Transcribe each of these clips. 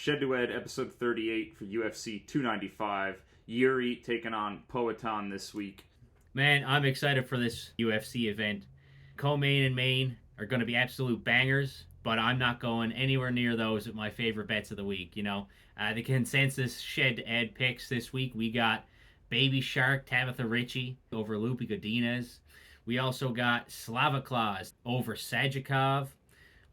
Shed2Ed, episode 38 for UFC 295. Yuri taking on Poatan this week. Man, I'm excited for this UFC event. Co-main and main are going to be absolute bangers, but I'm not going anywhere near those with my favorite bets of the week. The consensus Shed2Ed picks this week, we got Baby Shark Tabitha Ricci over Lupi Godinez. We also got Slava Claus over Sajikov.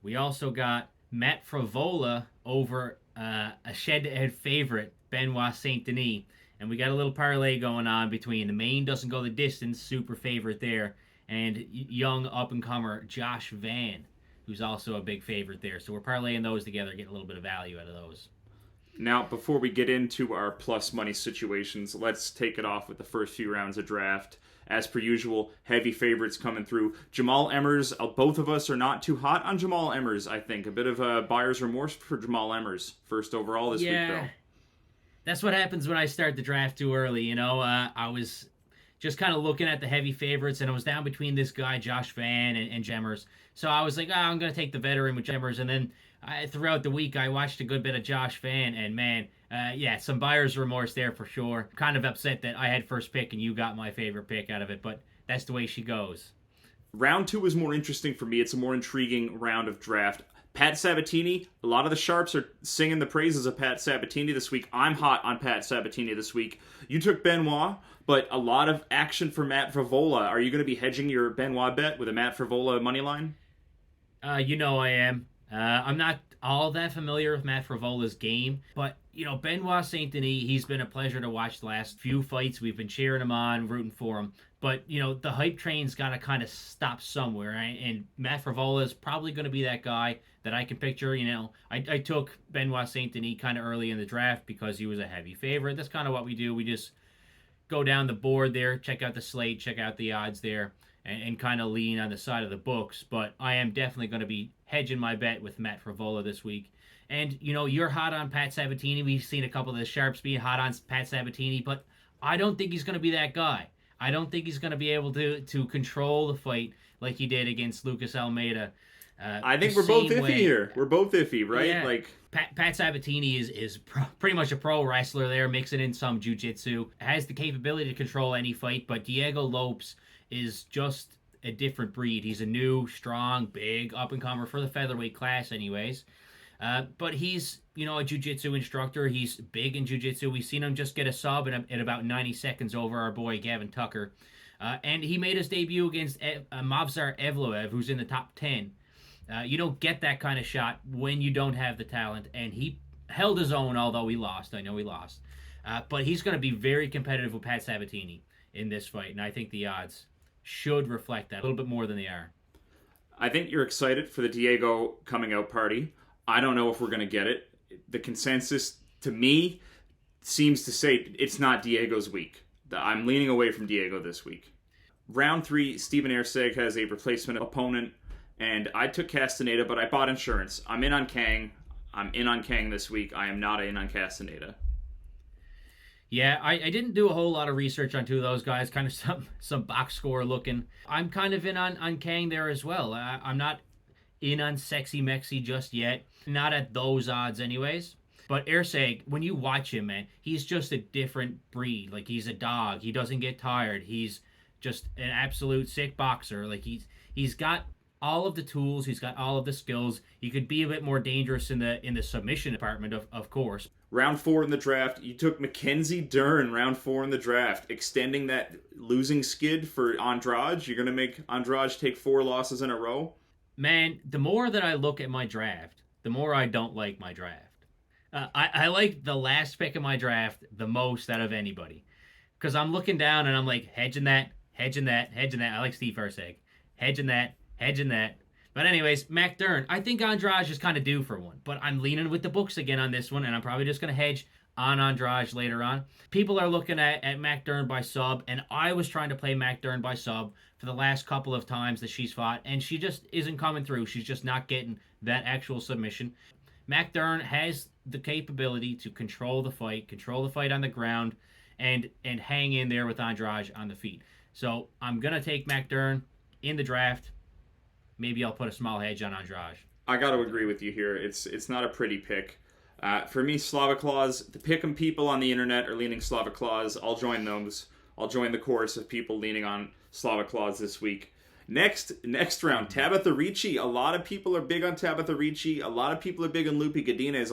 We also got Matt Favola over a Shed2Ed favorite, Benoit Saint Denis. And we got a little parlay going on between the main doesn't go the distance, super favorite there, and young up-and-comer Josh Van, who's also a big favorite there. So we're parlaying those together, getting a little bit of value out of those. Now, before we get into our plus money situations, let's take it off with the first few rounds of draft. As per usual, heavy favorites coming through. Jamal Emmers, both of us are not too hot on Jamal Emmers, I think. A bit of a buyer's remorse for Jamal Emmers, first overall this week, though. That's what happens when I start the draft too early. I was just kind of looking at the heavy favorites, and I was down between this guy, Josh Van, and Jemmers. So I was like, I'm going to take the veteran with Jemmers. And then throughout the week, I watched a good bit of Josh Van, and man, some buyer's remorse there for sure. Kind of upset that I had first pick and you got my favorite pick out of it, but that's the way she goes. Round two is more interesting for me. It's a more intriguing round of draft. Pat Sabatini, a lot of the sharps are singing the praises of Pat Sabatini this week. I'm hot on Pat Sabatini this week. You took Benoit, but a lot of action for Matt Favola. Are you going to be hedging your Benoit bet with a Matt Favola money line? I am. I'm not all that familiar with Matt Favola's game, but, Benoit Saint Denis, he's been a pleasure to watch the last few fights. We've been cheering him on, rooting for him. But, the hype train's got to kind of stop somewhere, right? And Matt Favola is probably going to be that guy that I can picture. I took Benoit Saint Denis kind of early in the draft because he was a heavy favorite. That's kind of what we do. We just go down the board there, check out the slate, check out the odds there, and kind of lean on the side of the books. But I am definitely going to be hedging my bet with Matt Favola this week. And, you're hot on Pat Sabatini. We've seen a couple of the sharps being hot on Pat Sabatini, but I don't think he's going to be that guy. I don't think he's going to be able to control the fight like he did against Lucas Almeida. I think we're both iffy here. We're both iffy, right? Yeah. Pat Sabatini is pretty much a pro wrestler there, mixing in some jiu-jitsu. Has the capability to control any fight, but Diego Lopes is just a different breed. He's a new, strong, big up-and-comer for the featherweight class anyways. But he's, a jiu-jitsu instructor. He's big in jiu-jitsu. We've seen him just get a sub in about 90 seconds over our boy Gavin Tucker. And he made his debut against Mavzar Evloev, who's in the top 10. You don't get that kind of shot when you don't have the talent. And he held his own, although he lost. I know he lost. But he's going to be very competitive with Pat Sabatini in this fight. And I think the odds should reflect that a little bit more than they are. I think you're excited for the Diego coming out party. I don't know if we're going to get it. The consensus, to me, seems to say it's not Diego's week. I'm leaning away from Diego this week. Round 3, Steven Erceg has a replacement opponent, and I took Castaneda, but I bought insurance. I'm in on Kang. I'm in on Kang this week. I am not in on Castaneda. Yeah, I didn't do a whole lot of research on two of those guys, kind of some box score looking. I'm kind of in on Kang there as well. I'm not in on Sexy Mexy just yet. Not at those odds anyways. But Erceg, when you watch him, man, he's just a different breed. Like, he's a dog. He doesn't get tired. He's just an absolute sick boxer. Like, he's got all of the tools. He's got all of the skills. He could be a bit more dangerous in the submission department, of course. Round 4 in the draft, you took Mackenzie Dern, round 4 in the draft, extending that losing skid for Andrade. You're going to make Andrade take 4 losses in a row? Man, the more that I look at my draft, the more I don't like my draft. I like the last pick of my draft the most out of anybody. Because I'm looking down and I'm like, hedging that. I like Steve Erceg. Hedging that. But anyways, Mac Dern. I think Andrade is kind of due for one. But I'm leaning with the books again on this one. And I'm probably just going to hedge on Andrade later on. People are looking at Mac Dern by sub. And I was trying to play Mac Dern by sub for the last couple of times that she's fought. And she just isn't coming through. She's just not getting that actual submission. Mac Dern has the capability to control the fight on the ground, and hang in there with Andrade on the feet. So I'm going to take Mac Dern in the draft. Maybe I'll put a small hedge on Andrade. I got to agree with you here. It's not a pretty pick. For me, Slava Claus, the pick'em people on the internet are leaning Slava Claus. I'll join those. I'll join the chorus of people leaning on Slava Claus this week. Next round, Tabitha Ricci. A lot of people are big on Tabitha Ricci. A lot of people are big on Lupi Godinez.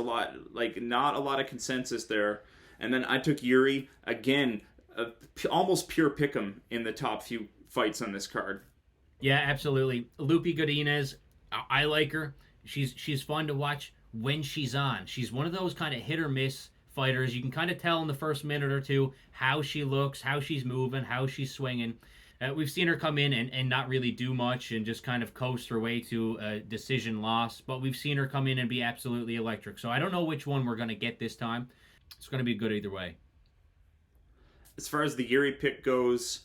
Not a lot of consensus there. And then I took Yuri again, almost pure pick'em in the top few fights on this card. Yeah, absolutely. Lupi Godinez, I like her. She's fun to watch when she's on. She's one of those kind of hit or miss fighters. You can kind of tell in the first minute or two how she looks, how she's moving, how she's swinging. We've seen her come in and not really do much and just kind of coast her way to a decision loss. But we've seen her come in and be absolutely electric. So I don't know which one we're going to get this time. It's going to be good either way. As far as the Yuri pick goes,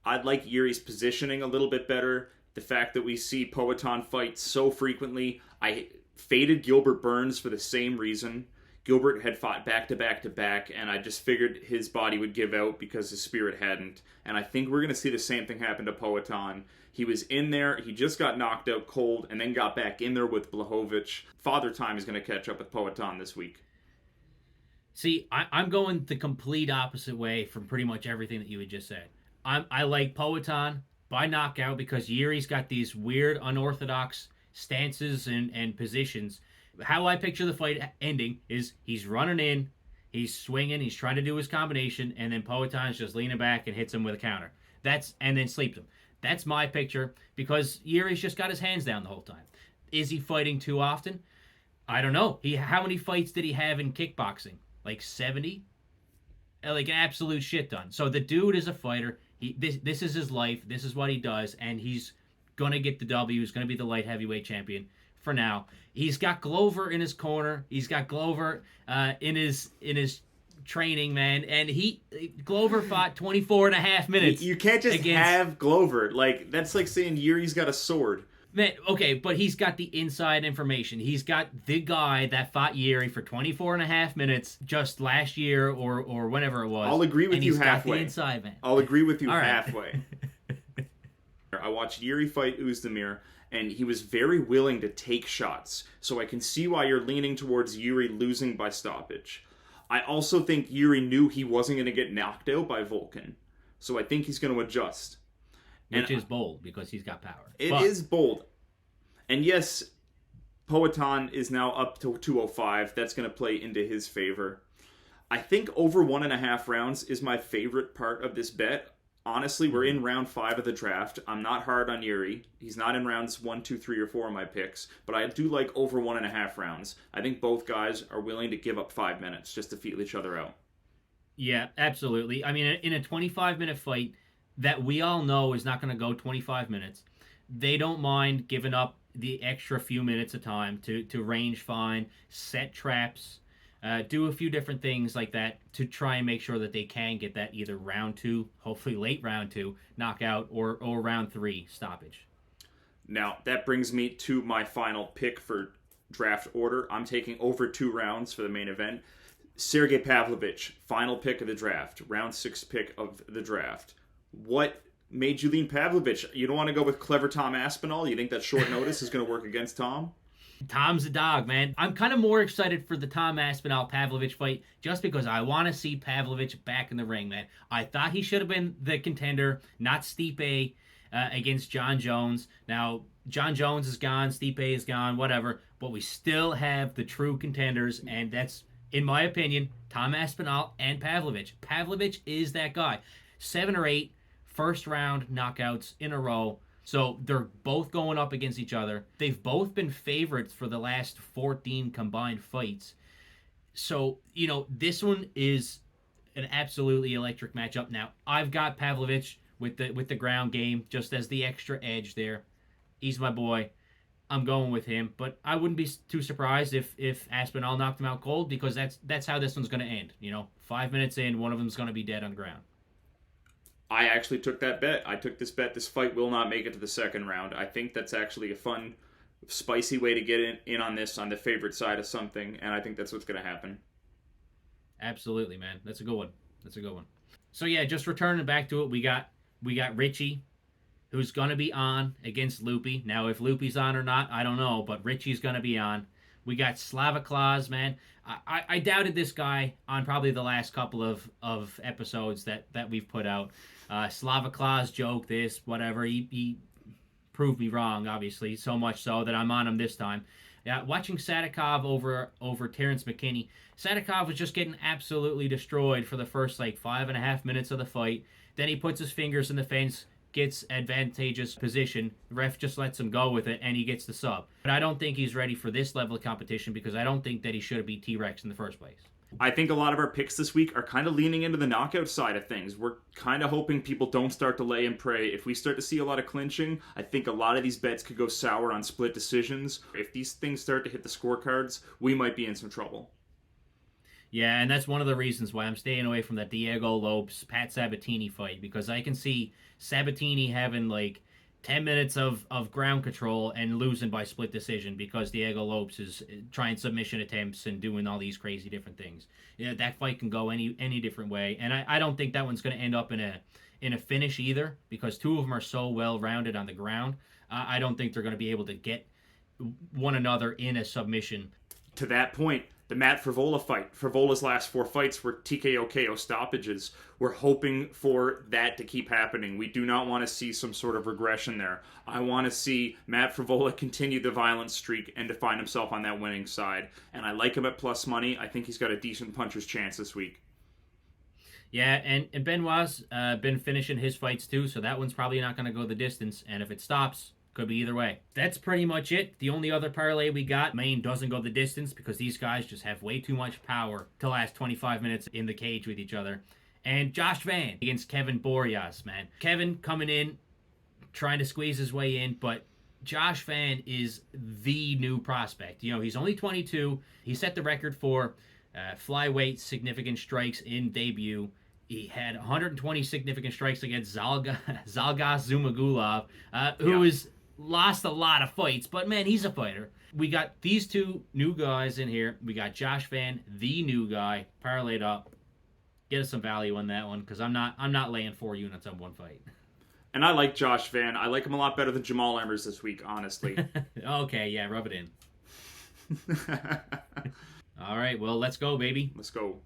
I'd like Yuri's positioning a little bit better. The fact that we see Poatan fight so frequently. I faded Gilbert Burns for the same reason. Gilbert had fought back to back to back, and I just figured his body would give out because his spirit hadn't. And I think we're going to see the same thing happen to Poatan. He was in there, he just got knocked out cold, and then got back in there with Blachowicz. Father Time is going to catch up with Poatan this week. See, I'm going the complete opposite way from pretty much everything that you had just said. I like Poatan by knockout because Yuri's got these weird, unorthodox stances and positions. How I picture the fight ending is he's running in, he's swinging, he's trying to do his combination, and then Poatan's just leaning back and hits him with a counter. And then sleeps him. That's my picture because Yuri's just got his hands down the whole time. Is he fighting too often? I don't know. How many fights did he have in kickboxing? Like 70? Like an absolute shit ton. So the dude is a fighter. This is his life. This is what he does, and he's gonna get the W. He's gonna be the light heavyweight champion for now. He's got Glover in his corner. He's got Glover in his training, man. And Glover fought 24 and a half minutes. You can't just have Glover. Like, that's like saying Yuri's got a sword. Man, okay, but he's got the inside information. He's got the guy that fought Yuri for 24 and a half minutes just last year or whenever it was. I'll agree with you halfway. The inside, man. I'll agree with you All right. halfway. I watched Yuri fight Uzdemir, and he was very willing to take shots. So I can see why you're leaning towards Yuri losing by stoppage. I also think Yuri knew he wasn't going to get knocked out by Volkan. So I think he's going to adjust. Which is bold, because he's got power. It is bold. And yes, Poatan is now up to 205. That's going to play into his favor. I think over 1.5 rounds is my favorite part of this bet. Honestly, we're in round 5 of the draft. I'm not hard on Yuri. He's not in rounds 1, 2, 3, or 4 of my picks. But I do like over 1.5 rounds. I think both guys are willing to give up 5 minutes just to feel each other out. Yeah, absolutely. I mean, in a 25-minute fight that we all know is not going to go 25 minutes, they don't mind giving up the extra few minutes of time to range find, set traps, do a few different things like that to try and make sure that they can get that either round 2, hopefully late round 2, knockout, or round 3 stoppage. Now, that brings me to my final pick for draft order. I'm taking over 2 rounds for the main event. Sergey Pavlovich, final pick of the draft, round 6 pick of the draft. What made you lean Pavlovich? You don't want to go with clever Tom Aspinall? You think that short notice is going to work against Tom? Tom's a dog, man. I'm kind of more excited for the Tom Aspinall-Pavlovich fight just because I want to see Pavlovich back in the ring, man. I thought he should have been the contender, not Stipe against John Jones. Now, John Jones is gone, Stipe is gone, whatever, but we still have the true contenders, and that's, in my opinion, Tom Aspinall and Pavlovich. Pavlovich is that guy. 7 or 8 first-round knockouts in a row. So they're both going up against each other. They've both been favorites for the last 14 combined fights. So, this one is an absolutely electric matchup. Now, I've got Pavlovich with the ground game just as the extra edge there. He's my boy. I'm going with him, but I wouldn't be too surprised if Aspinall knocked him out cold, because that's how this one's going to end. 5 minutes in, one of them's going to be dead on the ground. I actually took that bet. I took this bet. This fight will not make it to the second round. I think that's actually a fun, spicy way to get in on this, on the favorite side of something, and I think that's what's going to happen. Absolutely, man. That's a good one. So yeah, just returning back to it, we got Richie, who's going to be on against Lupi. Now, if Lupi's on or not, I don't know, but Richie's going to be on. We got Slava Claus, man. I doubted this guy on probably the last couple of episodes that we've put out. Slava Claus joke, this, whatever. He proved me wrong, obviously, so much so that I'm on him this time. Yeah, watching Sadikov over Terrence McKinney. Sadikov was just getting absolutely destroyed for the first like 5.5 minutes of the fight. Then he puts his fingers in the fence, gets advantageous position. The ref just lets him go with it, and he gets the sub. But I don't think he's ready for this level of competition because I don't think that he should have beat T-Rex in the first place. I think a lot of our picks this week are kind of leaning into the knockout side of things. We're kind of hoping people don't start to lay and pray. If we start to see a lot of clinching, I think a lot of these bets could go sour on split decisions. If these things start to hit the scorecards, we might be in some trouble. Yeah, and that's one of the reasons why I'm staying away from the Diego Lopes Pat Sabatini fight, because I can see Sabatini having like 10 minutes of ground control and losing by split decision because Diego Lopes is trying submission attempts and doing all these crazy different things. Yeah, that fight can go any different way, and I don't think that one's going to end up in a finish either, because two of them are so well rounded on the ground. I don't think they're going to be able to get one another in a submission. To that point, the Matt Frivola fight. Frivola's last 4 fights were TKO KO stoppages. We're hoping for that to keep happening. We do not want to see some sort of regression there. I want to see Matt Frivola continue the violent streak and to find himself on that winning side. And I like him at plus money. I think he's got a decent puncher's chance this week. Yeah, and Benoit's been finishing his fights too, so that one's probably not going to go the distance. And if it stops, could be either way. That's pretty much it. The only other parlay we got, Maine doesn't go the distance because these guys just have way too much power to last 25 minutes in the cage with each other. And Josh Van against Kevin Boreas, man. Kevin coming in, trying to squeeze his way in, but Josh Van is the new prospect. You know, he's only 22. He set the record for flyweight significant strikes in debut. He had 120 significant strikes against Zalgas Zumagulov, who is lost a lot of fights, but man, he's a fighter. We got these two new guys in here. We got Josh Van, the new guy, parlayed up. Get us some value on that one, because I'm not laying 4 units on one fight. And I like Josh Van. I like him a lot better than Jamal Emmers this week, honestly. Okay, yeah, rub it in. All right, well, let's go, baby. Let's go.